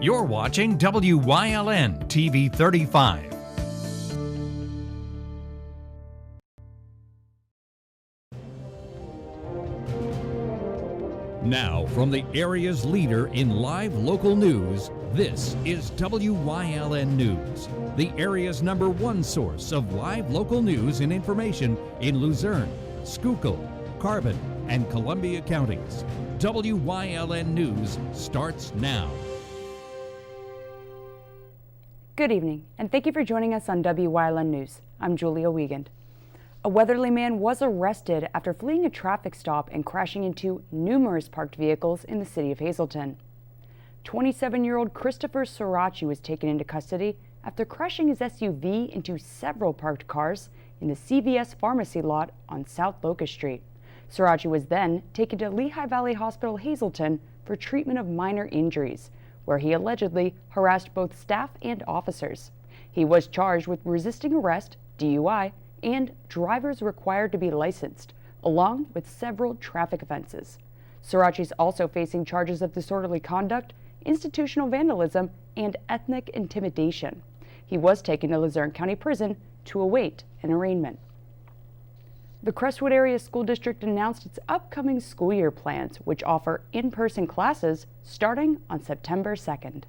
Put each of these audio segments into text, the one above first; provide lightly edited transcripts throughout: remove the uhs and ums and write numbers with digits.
You're watching WYLN TV 35. Now, from the area's leader in live local news, this is WYLN News, the area's #1 source of live local news and information in Luzerne, Schuylkill, Carbon, and Columbia counties. WYLN News starts now. Good evening, and thank you for joining us on WYLN News. I'm Julia Wiegand. A Weatherly man was arrested after fleeing a traffic stop and crashing into numerous parked vehicles in the city of Hazleton. 27-year-old Christopher Sorachi was taken into custody after crashing his SUV into several parked cars in the CVS pharmacy lot on South Locust Street. Sorachi was then taken to Lehigh Valley Hospital Hazleton for treatment of minor injuries, where he allegedly harassed both staff and officers. He was charged with resisting arrest, DUI, and drivers required to be licensed, along with several traffic offenses. Sorachi is also facing charges of disorderly conduct, institutional vandalism, and ethnic intimidation. He was taken to Luzerne County Prison to await an arraignment. The Crestwood Area School District announced its upcoming school year plans, which offer in-person classes starting on September 2nd.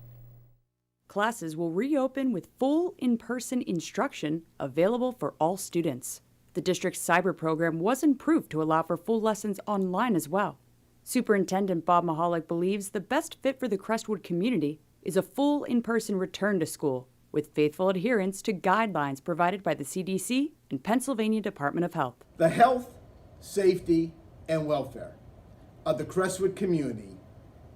Classes will reopen with full in-person instruction available for all students. The district's cyber program was improved to allow for full lessons online as well. Superintendent Bob Mahalik believes the best fit for the Crestwood community is a full in-person return to school, with faithful adherence to guidelines provided by the CDC and Pennsylvania Department of Health. The health, safety, and welfare of the Crestwood community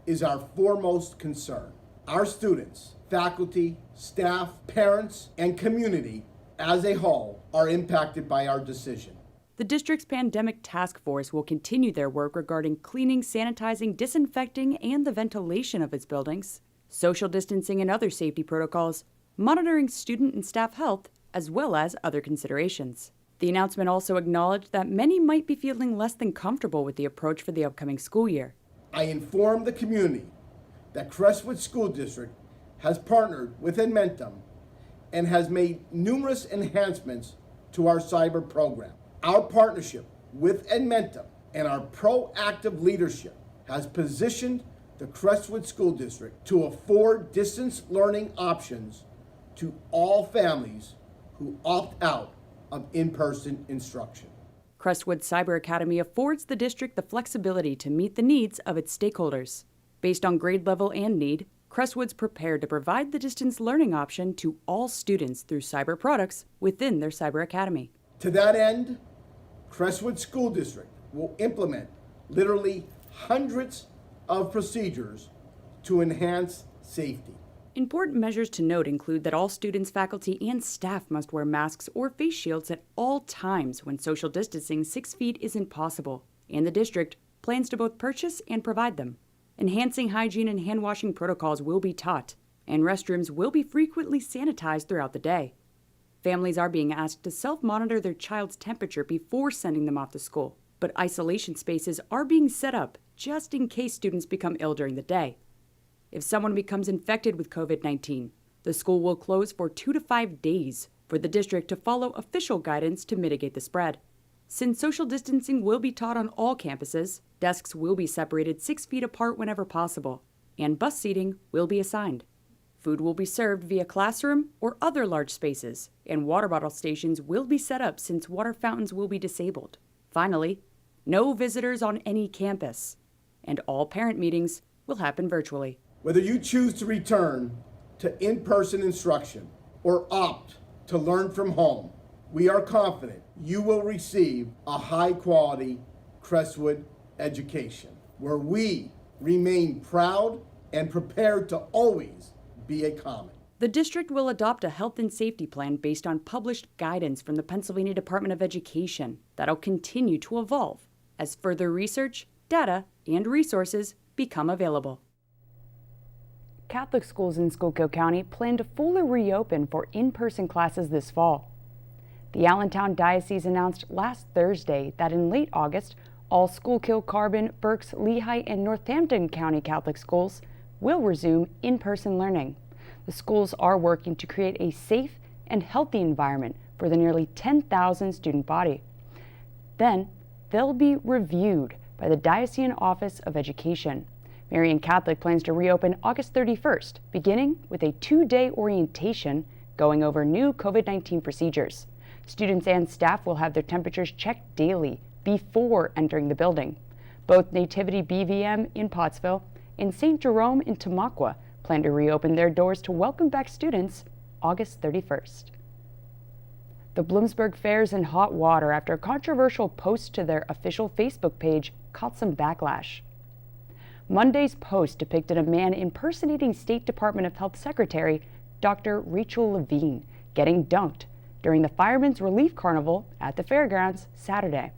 is our foremost concern. Our students, faculty, staff, parents, and community as a whole are impacted by our decision. The district's pandemic task force will continue their work regarding cleaning, sanitizing, disinfecting, and the ventilation of its buildings, social distancing and other safety protocols, monitoring student and staff health, as well as other considerations. The announcement also acknowledged that many might be feeling less than comfortable with the approach for the upcoming school year. I informed the community that Crestwood School District has partnered with Edmentum and has made numerous enhancements to our cyber program. Our partnership with Edmentum and our proactive leadership has positioned the Crestwood School District to afford distance learning options to all families who opt out of in-person instruction. Crestwood Cyber Academy affords the district the flexibility to meet the needs of its stakeholders. Based on grade level and need, Crestwood's prepared to provide the distance learning option to all students through cyber products within their Cyber Academy. To that end, Crestwood School District will implement literally hundreds of procedures to enhance safety. Important measures to note include that all students, faculty, and staff must wear masks or face shields at all times when social distancing 6 feet isn't possible, and the district plans to both purchase and provide them. Enhancing hygiene and hand-washing protocols will be taught, and restrooms will be frequently sanitized throughout the day. Families are being asked to self-monitor their child's temperature before sending them off to school, but isolation spaces are being set up just in case students become ill during the day. If someone becomes infected with COVID-19, the school will close for 2 to 5 days for the district to follow official guidance to mitigate the spread. Since social distancing will be taught on all campuses, desks will be separated 6 feet apart whenever possible, and bus seating will be assigned. Food will be served via classroom or other large spaces, and water bottle stations will be set up since water fountains will be disabled. Finally, no visitors on any campus, and all parent meetings will happen virtually. Whether you choose to return to in-person instruction or opt to learn from home, we are confident you will receive a high-quality Crestwood education, where we remain proud and prepared to always be a common. The district will adopt a health and safety plan based on published guidance from the Pennsylvania Department of Education that'll continue to evolve as further research, data, and resources become available. Catholic schools in Schuylkill County plan to fully reopen for in-person classes this fall. The Allentown Diocese announced last Thursday that in late August, all Schuylkill, Carbon, Berks, Lehigh, and Northampton County Catholic schools will resume in-person learning. The schools are working to create a safe and healthy environment for the nearly 10,000 student body. Then, they'll be reviewed by the Diocesan Office of Education. Marian Catholic plans to reopen August 31st, beginning with a 2-day orientation going over new COVID-19 procedures. Students and staff will have their temperatures checked daily before entering the building. Both Nativity BVM in Pottsville and St. Jerome in Tamaqua plan to reopen their doors to welcome back students August 31st. The Bloomsburg Fair's in hot water after a controversial post to their official Facebook page caught some backlash. Monday's post depicted a man impersonating State Department of Health Secretary Dr. Rachel Levine getting dunked during the Firemen's Relief Carnival at the fairgrounds Saturday.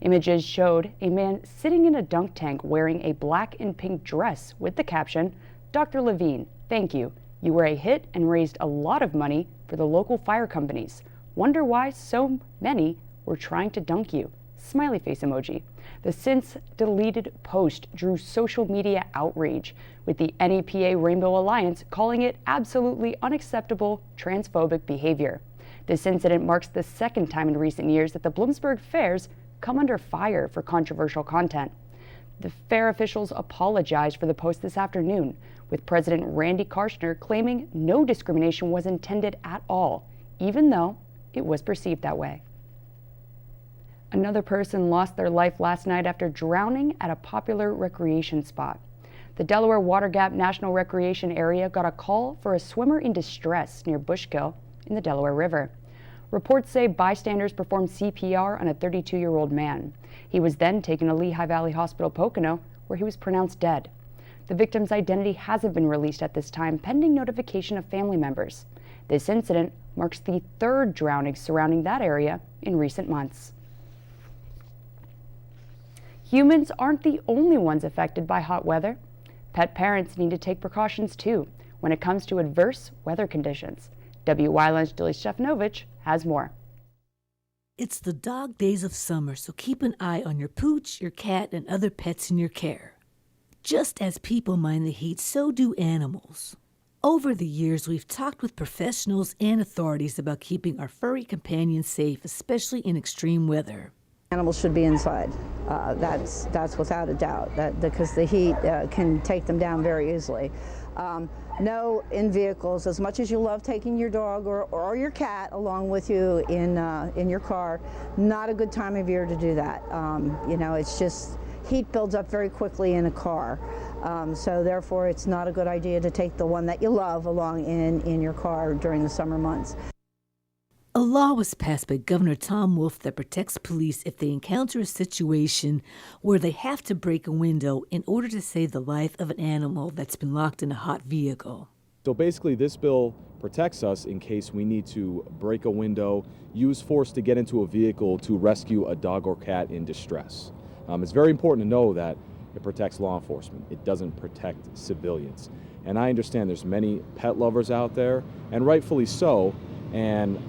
Images showed a man sitting in a dunk tank wearing a black and pink dress with the caption, "Dr. Levine, thank you. You were a hit and raised a lot of money for the local fire companies. Wonder why so many were trying to dunk you." Smiley face emoji. The since deleted post drew social media outrage, with the NEPA Rainbow Alliance calling it absolutely unacceptable transphobic behavior. This incident marks the second time in recent years that the Bloomsburg Fairs come under fire for controversial content. The fair officials apologized for the post this afternoon, with President Randy Karshner claiming no discrimination was intended at all, even though it was perceived that way. Another person lost their life last night after drowning at a popular recreation spot. The Delaware Water Gap National Recreation Area got a call for a swimmer in distress near Bushkill in the Delaware River. Reports say bystanders performed CPR on a 32-year-old man. He was then taken to Lehigh Valley Hospital Pocono, where he was pronounced dead. The victim's identity hasn't been released at this time, pending notification of family members. This incident marks the third drowning surrounding that area in recent months. Humans aren't the only ones affected by hot weather. Pet parents need to take precautions too when it comes to adverse weather conditions. Wyln's Julie Stefanovic has more. It's the dog days of summer, so keep an eye on your pooch, your cat, and other pets in your care. Just as people mind the heat, so do animals. Over the years, we've talked with professionals and authorities about keeping our furry companions safe, especially in extreme weather. Animals should be inside. That's without a doubt, because the heat can take them down very easily. No in vehicles. As much as you love taking your dog or your cat along with you in your car, not a good time of year to do that. It's just heat builds up very quickly in a car. So therefore, it's not a good idea to take the one that you love along in your car during the summer months. A law was passed by Governor Tom Wolf that protects police if they encounter a situation where they have to break a window in order to save the life of an animal that's been locked in a hot vehicle. So basically, this bill protects us in case we need to break a window, use force to get into a vehicle to rescue a dog or cat in distress. It's very important to know that it protects law enforcement. It doesn't protect civilians. And I understand there's many pet lovers out there, and rightfully so, and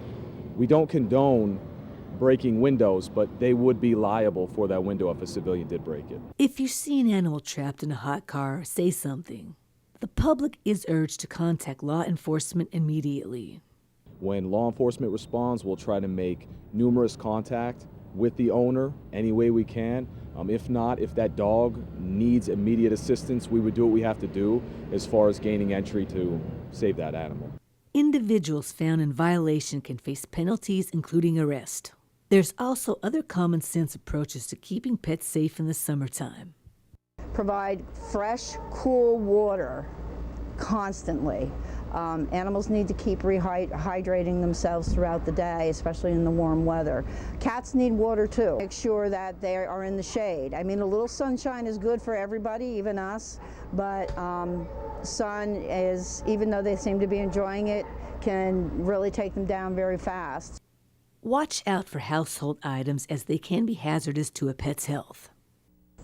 we don't condone breaking windows, but they would be liable for that window if a civilian did break it. If you see an animal trapped in a hot car, say something. The public is urged to contact law enforcement immediately. When law enforcement responds, we'll try to make numerous contact with the owner any way we can. If not, if that dog needs immediate assistance, we would do what we have to do as far as gaining entry to save that animal. Individuals found in violation can face penalties, including arrest. There's also other common sense approaches to keeping pets safe in the summertime. Provide fresh, cool water constantly. Animals need to keep rehydrating themselves throughout the day, especially in the warm weather. Cats need water too. Make sure that they are in the shade. I mean, a little sunshine is good for everybody, even us, but sun is, even though they seem to be enjoying it, can really take them down very fast. Watch out for household items as they can be hazardous to a pet's health.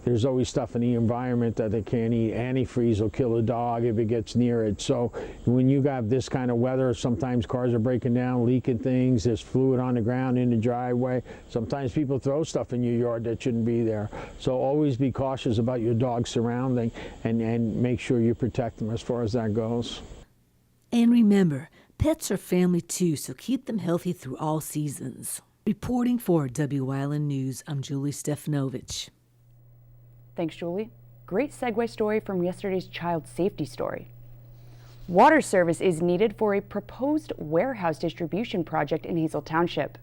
there's always stuff in the environment that they can't eat. Antifreeze will kill a dog if it gets near it. So when you got this kind of weather, sometimes cars are breaking down, leaking things, there's fluid on the ground in the driveway. Sometimes people throw stuff in your yard that shouldn't be there. So always be cautious about your dog's surrounding and make sure you protect them as far as that goes. And remember, pets are family too, so keep them healthy through all seasons. Reporting for Wyln News, I'm Julie Stefanovich. Thanks, Julie. Great segue story from yesterday's child safety story. Water service is needed for a proposed warehouse distribution project in Hazel Township.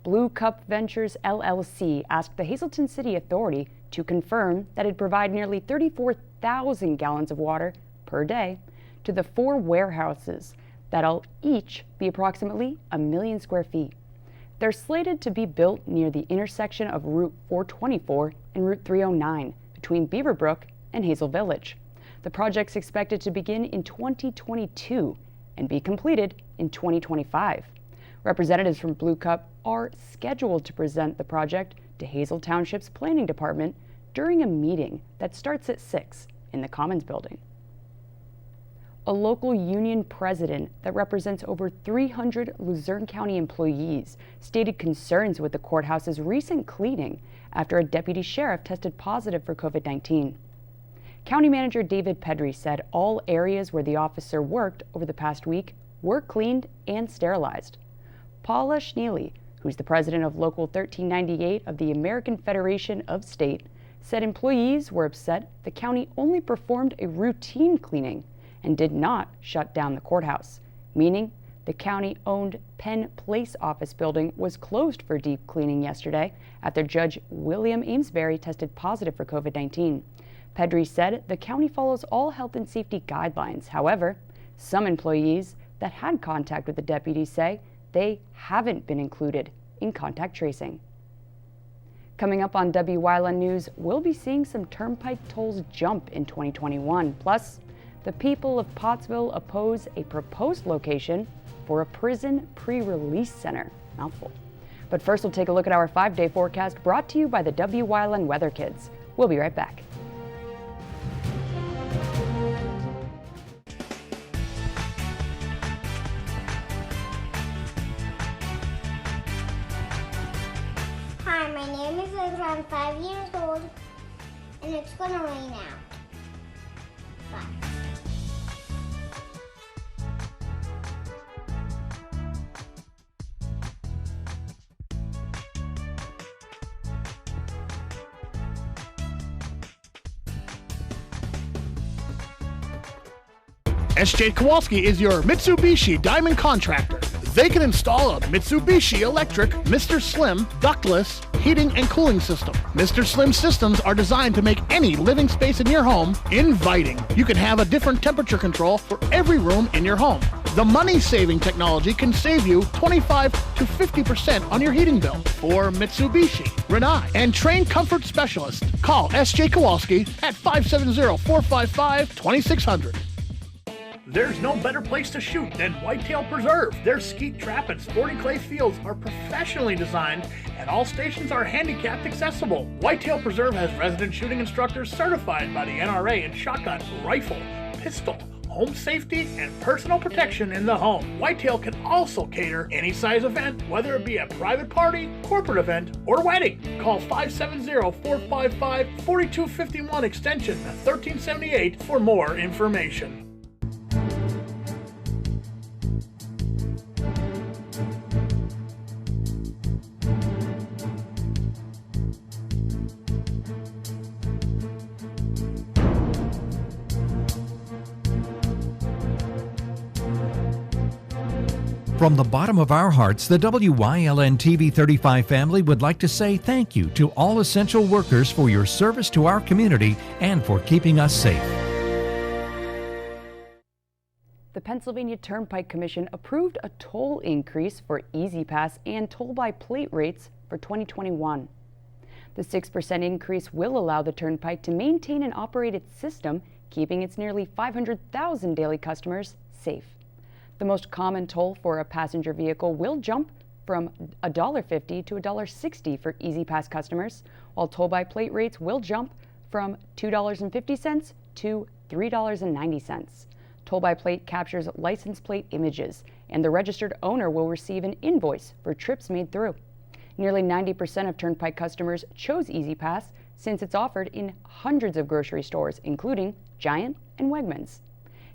Blue Cup Ventures LLC asked the Hazleton City Authority to confirm that it'd provide nearly 34,000 gallons of water per day to the 4 warehouses that'll each be approximately 1 million square feet. They're slated to be built near the intersection of Route 424 and Route 309 between Beaverbrook and Hazel Village. The project's expected to begin in 2022 and be completed in 2025. Representatives from Blue Cup are scheduled to present the project to Hazel Township's Planning Department during a meeting that starts at 6 in the Commons Building. A local union president that represents over 300 Luzerne County employees stated concerns with the courthouse's recent cleaning after a deputy sheriff tested positive for COVID-19. County Manager David Pedri said all areas where the officer worked over the past week were cleaned and sterilized. Paula Schneely, who's the president of Local 1398 of the American Federation of State, said employees were upset the county only performed a routine cleaning and did not shut down the courthouse, meaning the county-owned Penn Place office building was closed for deep cleaning yesterday after Judge William Amesbury tested positive for COVID-19. Pedri said the county follows all health and safety guidelines. However, some employees that had contact with the deputy say they haven't been included in contact tracing. Coming up on Wyln News, we'll be seeing some turnpike tolls jump in 2021. Plus, the people of Pottsville oppose a proposed location for a prison pre-release center. Mouthful. But first, we'll take a look at our 5-day forecast brought to you by the Wyln Weather Kids. We'll be right back. Hi, my name is Ezra. I'm 5 years old, and it's gonna rain out. Bye. SJ Kowalski is your Mitsubishi Diamond contractor. They can install a Mitsubishi electric Mr. Slim ductless heating and cooling system. Mr. Slim systems are designed to make any living space in your home inviting. You can have a different temperature control for every room in your home. The money-saving technology can save you 25 to 50% on your heating bill. For Mitsubishi, Renai, and trained comfort specialists, call SJ Kowalski at 570-455-2600. There's no better place to shoot than Whitetail Preserve. Their skeet trap and sporting clay fields are professionally designed and all stations are handicapped accessible. Whitetail Preserve has resident shooting instructors certified by the NRA in shotgun, rifle, pistol, home safety, and personal protection in the home. Whitetail can also cater any size event, whether it be a private party, corporate event, or wedding. Call 570-455-4251 extension 1378 for more information. From the bottom of our hearts, the WYLN TV 35 family would like to say thank you to all essential workers for your service to our community and for keeping us safe. The Pennsylvania Turnpike Commission approved a toll increase for Easy Pass and toll by plate rates for 2021. The 6% increase will allow the Turnpike to maintain and operate its system, keeping its nearly 500,000 daily customers safe. The most common toll for a passenger vehicle will jump from $1.50 to $1.60 for Easy Pass customers, while toll-by-plate rates will jump from $2.50 to $3.90. Toll-by-plate captures license plate images, and the registered owner will receive an invoice for trips made through. Nearly 90% of Turnpike customers chose Easy Pass since it's offered in hundreds of grocery stores, including Giant and Wegmans.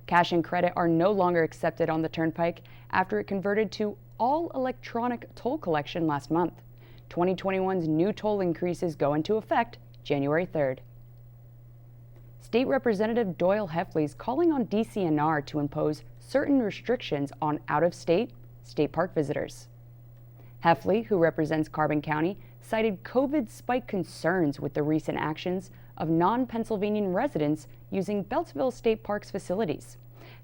Cash and credit are no longer accepted on the Turnpike after it converted to all electronic toll collection last month. 2021's new toll increases go into effect January 3rd. State Representative Doyle Heffley is calling on DCNR to impose certain restrictions on out-of-state state park visitors. Heffley, who represents Carbon County, cited COVID spike concerns with the recent actions of non-Pennsylvanian residents using Beltsville State Park's facilities.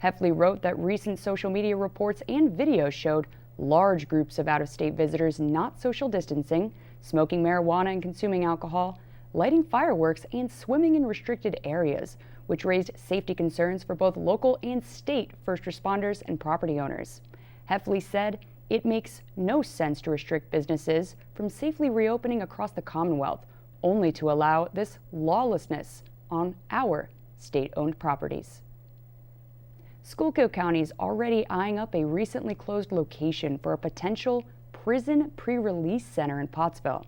Heffley wrote that recent social media reports and videos showed large groups of out-of-state visitors not social distancing, smoking marijuana and consuming alcohol, lighting fireworks, and swimming in restricted areas, which raised safety concerns for both local and state first responders and property owners. Heffley said, "It makes no sense to restrict businesses from safely reopening across the Commonwealth, only to allow this lawlessness on our state-owned properties." Schuylkill County is already eyeing up a recently closed location for a potential prison pre-release center in Pottsville.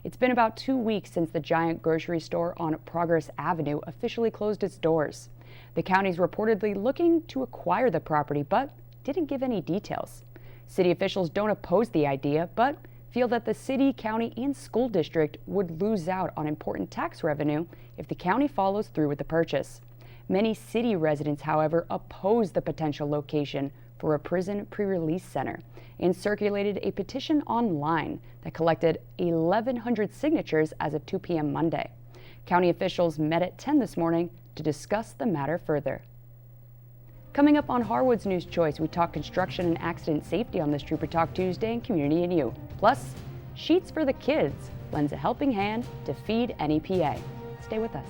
It's been about 2 weeks since the Giant grocery store on Progress Avenue officially closed its doors. The county's reportedly looking to acquire the property, but didn't give any details. City officials don't oppose the idea, but feel that the city, county, and school district would lose out on important tax revenue if the county follows through with the purchase. Many city residents, however, oppose the potential location for a prison pre-release center and circulated a petition online that collected 1,100 signatures as of 2 p.m. Monday. County officials met at 10 this morning to discuss the matter further. Coming up on Harwood's News Choice, we talk construction and accident safety on this Trooper Talk Tuesday and Community and You. Plus, Sheets for the Kids lends a helping hand to feed NEPA. Stay with us.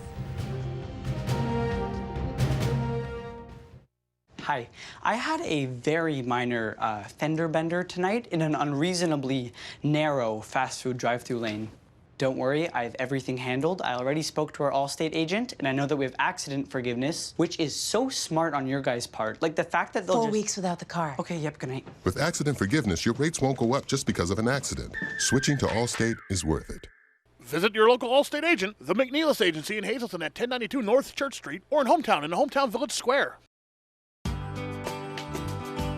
Hi, I had a very minor fender bender tonight in an unreasonably narrow fast food drive-thru lane. Don't worry, I have everything handled. I already spoke to our Allstate agent, and I know that we have accident forgiveness, which is so smart on your guys' part. Like the fact that they'll 4 weeks without the car. Okay, yep, good night. With accident forgiveness, your rates won't go up just because of an accident. Switching to Allstate is worth it. Visit your local Allstate agent, the McNeilis Agency in Hazleton at 1092 North Church Street, or in Hometown in the Hometown Village Square.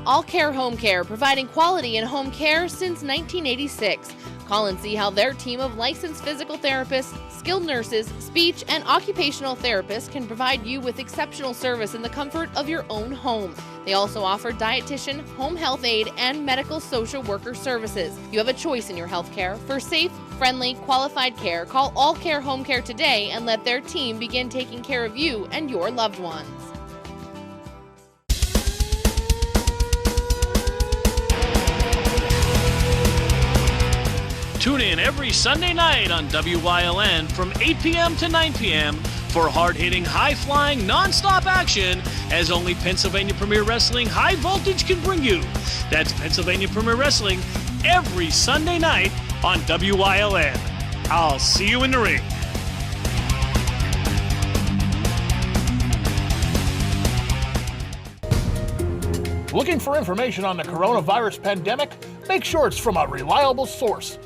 All Care Home Care, providing quality in home care since 1986. Call and see how their team of licensed physical therapists, skilled nurses, speech, and occupational therapists can provide you with exceptional service in the comfort of your own home. They also offer dietitian, home health aide, and medical social worker services. You have a choice in your health care. For safe, friendly, qualified care, call All Care Home Care today and let their team begin taking care of you and your loved ones. Tune in every Sunday night on WYLN from 8 p.m. to 9 p.m. for hard-hitting, high-flying, non-stop action as only Pennsylvania Premier Wrestling High Voltage can bring you. That's Pennsylvania Premier Wrestling every Sunday night on WYLN. I'll see you in the ring. Looking for information on the coronavirus pandemic? Make sure it's from a reliable source.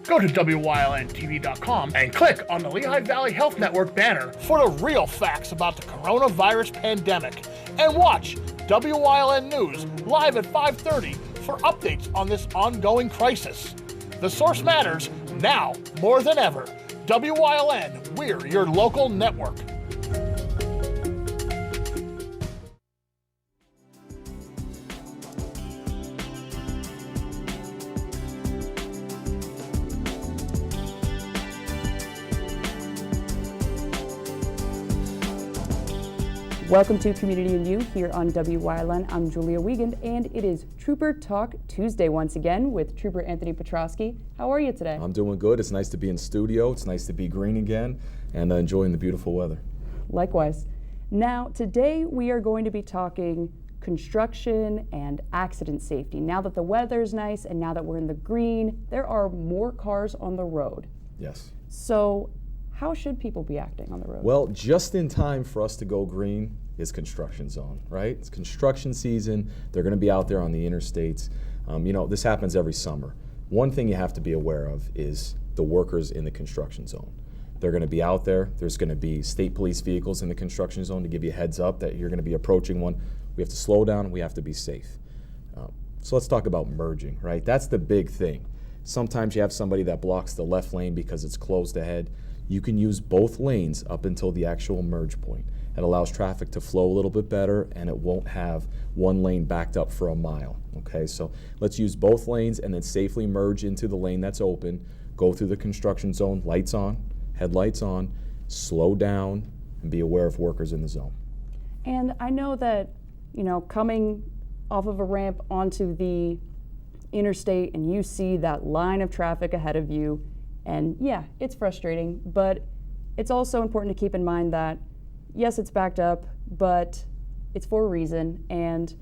Go to WYLNTV.com and click on the Lehigh Valley Health Network banner for the real facts about the coronavirus pandemic. And watch WYLN News live at 5:30 for updates on this ongoing crisis. The source matters now more than ever. WYLN, we're your local network. Welcome to Community and You here on WYLN. I'm Julia Wiegand, and it is Trooper Talk Tuesday once again with Trooper Anthony Petrosky. How are you today? I'm doing good. It's nice to be in studio. It's nice to be green again and enjoying the beautiful weather. Likewise. Now, today we are going to be talking construction and accident safety. Now that the weather's nice and now that we're in the green, there are more cars on the road. Yes. So how should people be acting on the road? Well, just in time for us to go green is construction zone, right? It's construction season. They're going to be out there on the interstates. This happens every summer. One thing you have to be aware of is the workers in the construction zone. They're going to be out there. There's going to be state police vehicles in the construction zone to give you a heads up that you're going to be approaching one. We have to slow down. We have to be safe. So let's talk about merging, right? That's the big thing. Sometimes you have somebody that blocks the left lane because it's closed ahead. You can use both lanes up until the actual merge point. It allows traffic to flow a little bit better, and it won't have one lane backed up for a mile. Okay, so let's use both lanes and then safely merge into the lane that's open, go through the construction zone, lights on, headlights on, slow down, and be aware of workers in the zone. And I know that, coming off of a ramp onto the interstate and you see that line of traffic ahead of you, and yeah, it's frustrating, but it's also important to keep in mind that yes, it's backed up, but it's for a reason, and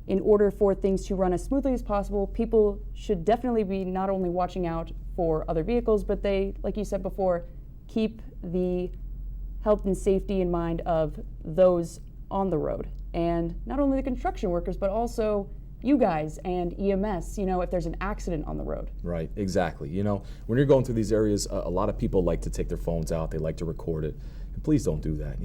in order for things to run as smoothly as possible, people should definitely be not only watching out for other vehicles, but they, like you said before, keep the health and safety in mind of those on the road. And not only the construction workers, but also you guys and EMS, if there's an accident on the road. Right, exactly. When you're going through these areas, a lot of people like to take their phones out, they like to record it. And please don't do that.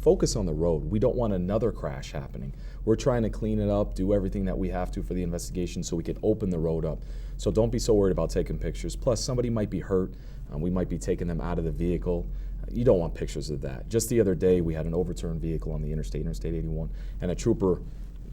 Focus on the road. We don't want another crash happening. We're trying to clean it up, do everything that we have to for the investigation so we can open the road up. So don't be so worried about taking pictures. Plus, somebody might be hurt. We might be taking them out of the vehicle. You don't want pictures of that. Just the other day, we had an overturned vehicle on the Interstate 81, and a trooper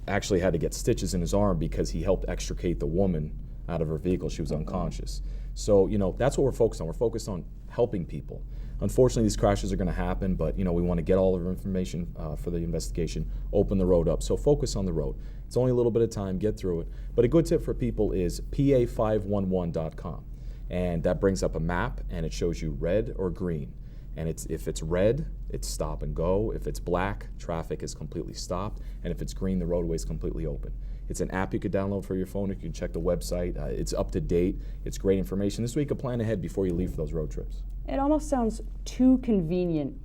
actually had to get stitches in his arm because he helped extricate the woman out of her vehicle. She was unconscious. So, that's what we're focused on. We're focused on helping people. Unfortunately, these crashes are going to happen, but, we want to get all of our information for the investigation, open the road up. So focus on the road. It's only a little bit of time, get through it. But a good tip for people is pa511.com. And that brings up a map, and it shows you red or green. And if it's red, it's stop and go. If it's black, traffic is completely stopped. And if it's green, the roadway is completely open. It's an app you could download for your phone. You can check the website. It's up to date. It's great information. This way you can plan ahead before you leave for those road trips. It almost sounds too convenient.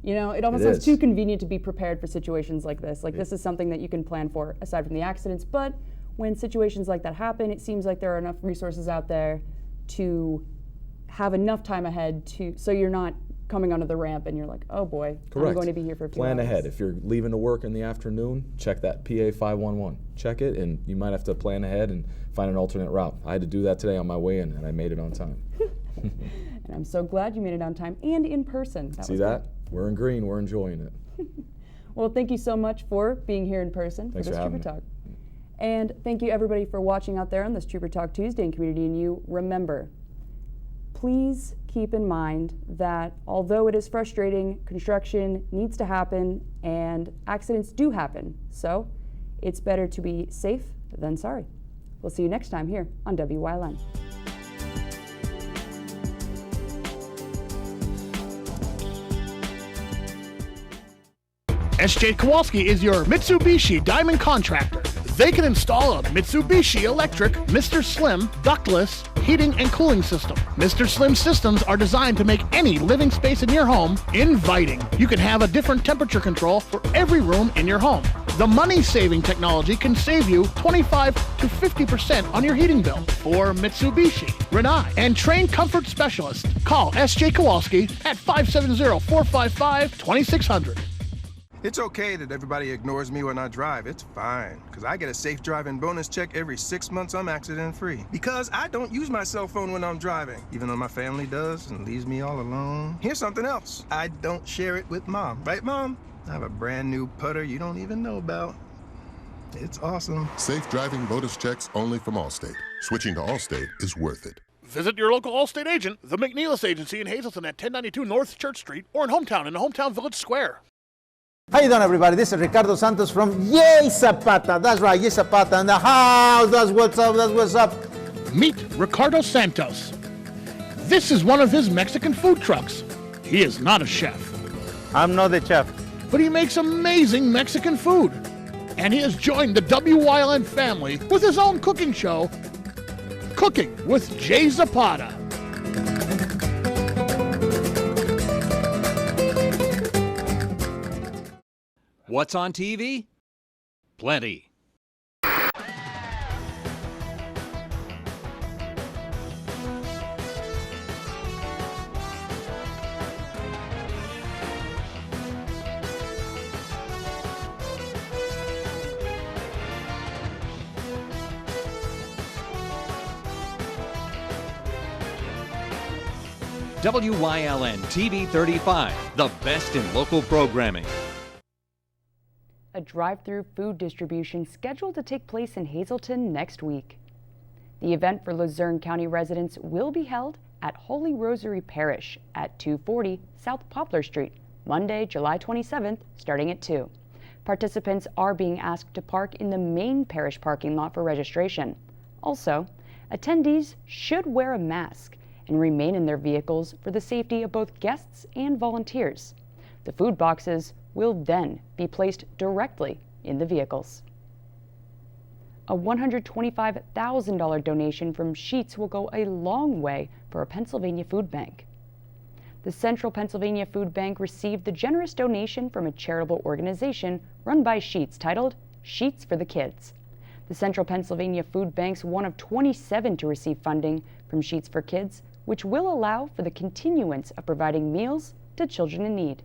It almost sounds too convenient to be prepared for situations like this. This is something that you can plan for aside from the accidents. But when situations like that happen, it seems like there are enough resources out there to have enough time ahead so you're not coming onto the ramp and you're like, oh boy, Correct. I'm going to be here for a few Plan hours. ahead. If you're leaving to work in the afternoon, check that PA511. Check it, and you might have to plan ahead and find an alternate route. I had to do that today on my way in, and I made it on time. And I'm so glad you made it on time and in person. See that? We're in green. We're enjoying it. Well, thank you so much for being here in person Thanks for this for having Trooper me. Talk. And thank you everybody for watching out there on this Trooper Talk Tuesday in Community and You. Remember, please keep in mind that although it is frustrating, construction needs to happen and accidents do happen. So it's better to be safe than sorry. We'll see you next time here on WYLN. SJ Kowalski is your Mitsubishi Diamond Contractor. They can install a Mitsubishi electric Mr. Slim ductless heating and cooling system. Mr. Slim systems are designed to make any living space in your home inviting. You can have a different temperature control for every room in your home. The money-saving technology can save you 25 to 50% on your heating bill. For Mitsubishi, Renai, and trained comfort specialists, call SJ Kowalski at 570-455-2600. It's okay that everybody ignores me when I drive. It's fine, because I get a safe driving bonus check every 6 months I'm accident-free. Because I don't use my cell phone when I'm driving, even though my family does and leaves me all alone. Here's something else. I don't share it with Mom. Right, Mom? I have a brand new putter you don't even know about. It's awesome. Safe driving bonus checks only from Allstate. Switching to Allstate is worth it. Visit your local Allstate agent, the McNeilis Agency in Hazleton at 1092 North Church Street, or in Hometown in the Hometown Village Square. How you doing, everybody? This is Ricardo Santos from Yay Zapata. That's right, Yay Zapata in the house. That's what's up, that's what's up. Meet Ricardo Santos. This is one of his Mexican food trucks. He is not a chef. I'm not the chef. But he makes amazing Mexican food. and he has joined the Wyln family with his own cooking show, Cooking with Jay Zapata. What's on TV? Plenty. WYLN TV 35, the best in local programming. A drive-through food distribution scheduled to take place in Hazleton next week. The event for Luzerne County residents will be held at Holy Rosary Parish at 240 South Poplar Street, Monday, July 27th, starting at 2. Participants are being asked to park in the main parish parking lot for registration. Also, attendees should wear a mask and remain in their vehicles for the safety of both guests and volunteers. The food boxes will then be placed directly in the vehicles. A $125,000 donation from Sheetz will go a long way for a Pennsylvania food bank. The Central Pennsylvania Food Bank received the generous donation from a charitable organization run by Sheetz titled Sheetz for the Kids. The Central Pennsylvania Food Bank's one of 27 to receive funding from Sheetz for Kids, which will allow for the continuance of providing meals to children in need.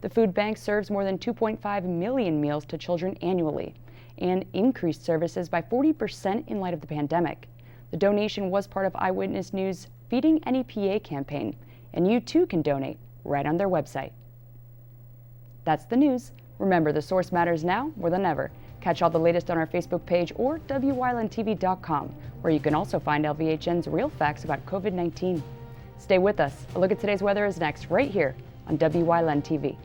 The food bank serves more than 2.5 million meals to children annually and increased services by 40% in light of the pandemic. The donation was part of Eyewitness News' Feeding NEPA campaign, and you too can donate right on their website. That's the news. Remember, the source matters now more than ever. Catch all the latest on our Facebook page or WYLNTV.com, where you can also find LVHN's real facts about COVID-19. Stay with us. A look at today's weather is next, right here on WYLN TV.